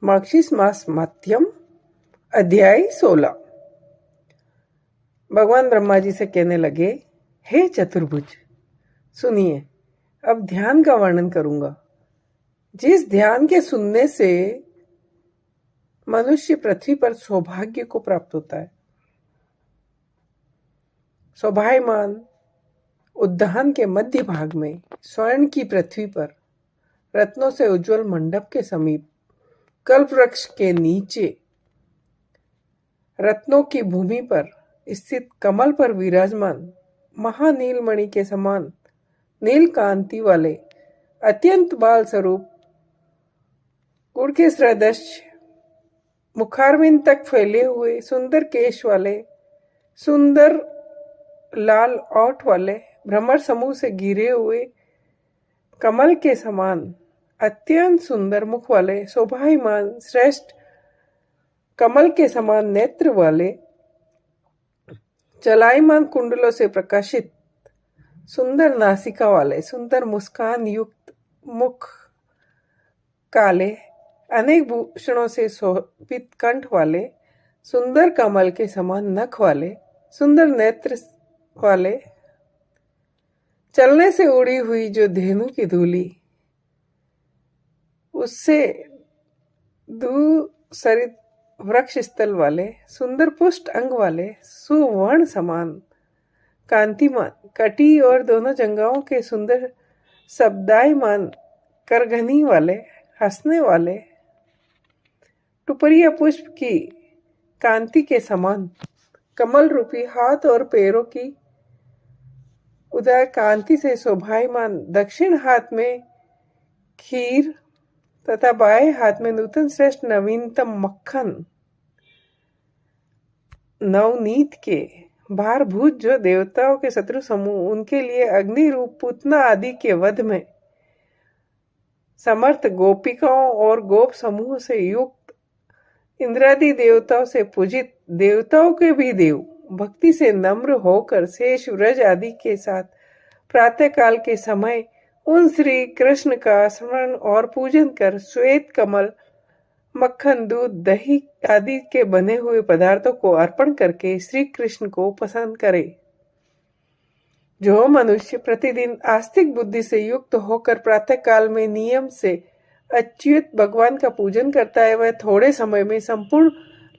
Marxist मास मध्यम अध्याय 16। भगवान ब्रह्मा जी से कहने लगे, हे चतुर्भुज, सुनिए, अब ध्यान का वर्णन करूंगा। जिस ध्यान के सुनने से मनुष्य पृथ्वी पर सौभाग्य को प्राप्त होता है। शोभायमान उद्यान के मध्य भाग में स्वर्ण की पृथ्वी पर रत्नों से उज्जवल मंडप के समीप कल्प वृक्ष के नीचे रत्नों की भूमि पर स्थित कमल पर विराजमान महानीलमणि के समान नील कांति वाले अत्यंत बाल स्वरूप गुड़ के सदृश मुखारविंद तक फैले हुए सुंदर केश वाले सुंदर लाल ओठ वाले भ्रमर समूह से घिरे हुए कमल के समान अत्यंत सुंदर मुख वाले शोभायमान श्रेष्ठ कमल के समान नेत्र वाले चलायमान कुंडलों से प्रकाशित सुंदर नासिका वाले सुंदर मुस्कान युक्त मुख काले अनेक भूषणों से शोभित कंठ वाले सुंदर कमल के समान नख वाले सुंदर नेत्र वाले चलने से उड़ी हुई जो धेनु की धूली उससे दूसरित वृक्ष स्थल वाले सुंदर पुष्ट अंग वाले सुवर्ण समान कांतिमान कटी और दोनों जंघाओं के सुंदर शब्दायमान करघनी वाले हंसने वाले टुपरिया पुष्प की कांति के समान कमल रूपी हाथ और पैरों की उदय कांति से शोभायमान दक्षिण हाथ में खीर तथा बाएं हाथ में नूतन श्रेष्ठ नवीनतम मक्खन नवनीत के भारभूत जो देवताओं के शत्रु समूह उनके लिए अग्नि रूप पूतना आदि के वध में समर्थ गोपिकाओं और गोप समूह से युक्त इंद्रादि देवताओं से पूजित देवताओं के भी देव भक्ति से नम्र होकर शेष व्रज आदि के साथ प्रातः काल के समय उन श्री कृष्ण का स्मरण और पूजन कर श्वेत कमल मक्खन दूध दही आदि के बने हुए पदार्थों को अर्पण करके श्री कृष्ण को पसंद करे। जो मनुष्य प्रतिदिन आस्तिक बुद्धि से युक्त होकर प्रातः काल में नियम से अच्युत भगवान का पूजन करता है वह थोड़े समय में संपूर्ण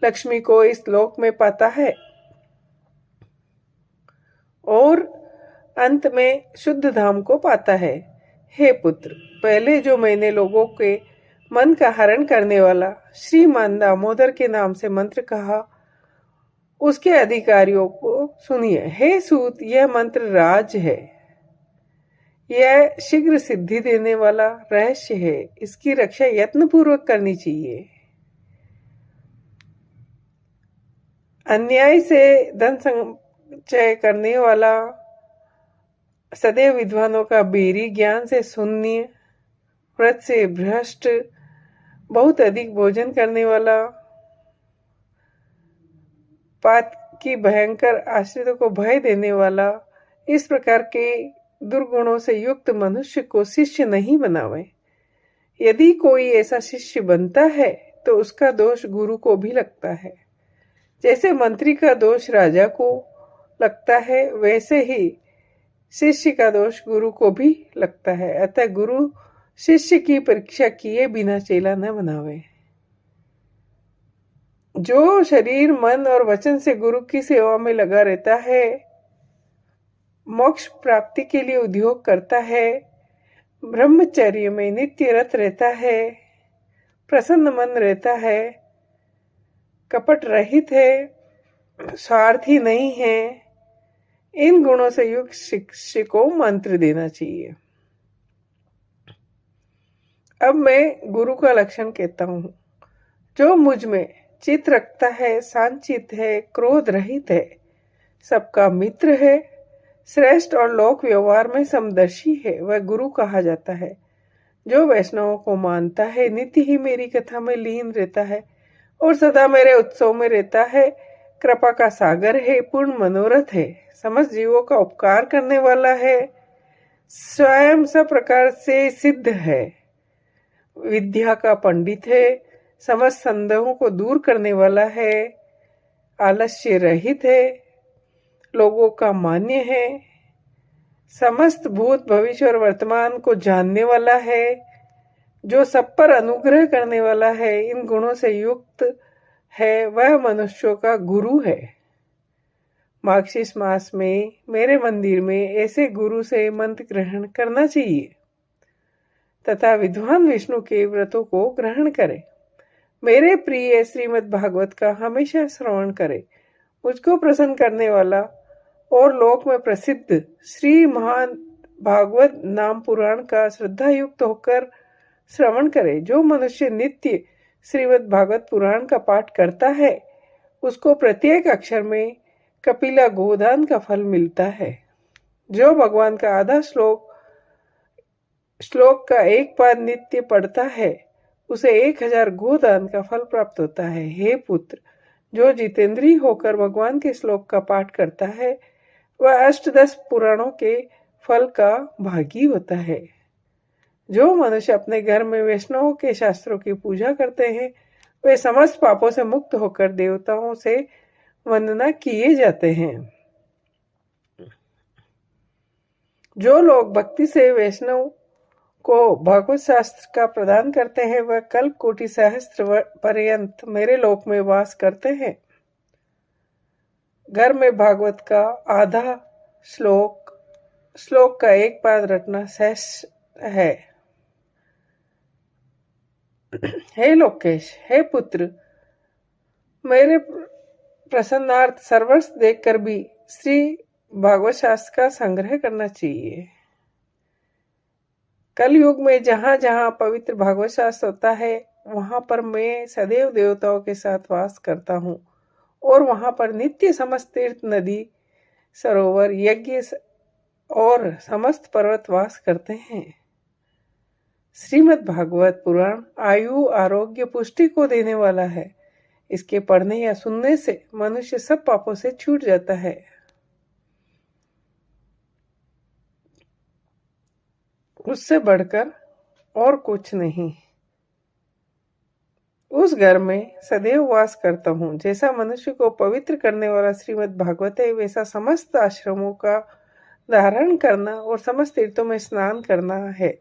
लक्ष्मी को इस लोक में पाता है और अंत में शुद्ध धाम को पाता है। हे पुत्र, पहले जो मैंने लोगों के मन का हरण करने वाला श्रीमान दामोदर के नाम से मंत्र कहा उसके अधिकारियों को सुनिए। हे सूत, यह मंत्र राज है, यह शीघ्र सिद्धि देने वाला रहस्य है, इसकी रक्षा यत्न पूर्वक करनी चाहिए। अन्याय से धन संचय करने वाला सदैव विद्वानों का बेरी ज्ञान से शून्य व्रत से भ्रष्ट बहुत अधिक भोजन करने वाला पात की भयंकर आश्रितों को भय देने वाला इस प्रकार के दुर्गुणों से युक्त मनुष्य को शिष्य नहीं बनावे। यदि कोई ऐसा शिष्य बनता है तो उसका दोष गुरु को भी लगता है। जैसे मंत्री का दोष राजा को लगता है वैसे ही शिष्य का दोष गुरु को भी लगता है। अतः गुरु शिष्य की परीक्षा किए बिना चेला न बनावे। जो शरीर मन और वचन से गुरु की सेवा में लगा रहता है, मोक्ष प्राप्ति के लिए उद्योग करता है, ब्रह्मचर्य में नित्य रत रहता है, प्रसन्न मन रहता है, कपट रहित है, स्वार्थी नहीं है, इन गुणों से युक्त शिष्य को मंत्र देना चाहिए। अब मैं गुरु का लक्षण कहता हूँ। जो मुझ में चित्त रखता है, शांतचित्त है, क्रोध रहित है, सबका मित्र है, श्रेष्ठ और लोक व्यवहार में समदर्शी है, वह गुरु कहा जाता है। जो वैष्णवों को मानता है, नित्य ही मेरी कथा में लीन रहता है और सदा मेरे उत्सव में रहता है, कृपा का सागर है, पूर्ण मनोरथ है, समस्त जीवों का उपकार करने वाला है, स्वयं सब प्रकार से सिद्ध है, विद्या का पंडित है, समस्त संदेहों को दूर करने वाला है, आलस्य रहित है, लोगों का मान्य है, समस्त भूत भविष्य और वर्तमान को जानने वाला है, जो सब पर अनुग्रह करने वाला है, इन गुणों से युक्त है, वह मनुष्यों का गुरु है। मार्गशीर्ष मास में मेरे मंदिर में ऐसे गुरु से मंत्र ग्रहण करना चाहिए तथा विद्वान विष्णु के व्रतों को ग्रहण करें। मेरे प्रिय श्रीमद् भागवत का हमेशा श्रवण करें। मुझको प्रसन्न करने वाला और लोक में प्रसिद्ध श्री महान भागवत नाम पुराण का श्रद्धा युक्त होकर श्रवण करे। जो मनुष्य नित्य श्रीमद् भागवत पुराण का पाठ करता है, उसको प्रत्येक अक्षर में कपिला गोदान का फल मिलता है। जो भगवान का आधा श्लोक का एक पाद नित्य पढ़ता है, उसे 1000 गोदान का फल प्राप्त होता है। हे पुत्र, जो जितेंद्रिय होकर भगवान के श्लोक का पाठ करता है, वह 8-10 पुराणों के फल का भागी होता है। जो मनुष्य अपने घर में वैष्णवों के शास्त्रों की पूजा करते हैं, वे समस्त पापों से मुक्त होकर देवताओं से वंदना किए जाते हैं। जो लोग भक्ति से वैष्णव को भागवत शास्त्र का प्रदान करते हैं, वह कल्प कोटि सहस्त्र पर्यंत मेरे लोक में वास करते हैं। घर में भागवत का आधा श्लोक का एक पाद रटना सहज है। हे लोकेश, हे पुत्र, मेरे प्रसन्नार्थ सर्वर्ष देखकर भी श्री भागवत शास्त्र का संग्रह करना चाहिए। कलयुग में जहां जहां पवित्र भागवत शास्त्र होता है, वहां पर मैं सदैव देवताओं के साथ वास करता हूँ और वहां पर नित्य समस्त तीर्थ, नदी, सरोवर, यज्ञ और समस्त पर्वत वास करते हैं। श्रीमद् भागवत पुराण आयु, आरोग्य, पुष्टि को देने वाला है। इसके पढ़ने या सुनने से मनुष्य सब पापों से छूट जाता है। उससे बढ़कर और कुछ नहीं। उस घर में सदैव वास करता हूँ। जैसा मनुष्य को पवित्र करने वाला श्रीमद् भागवत है, वैसा समस्त आश्रमों का धारण करना और समस्त तीर्थों में स्नान करना है।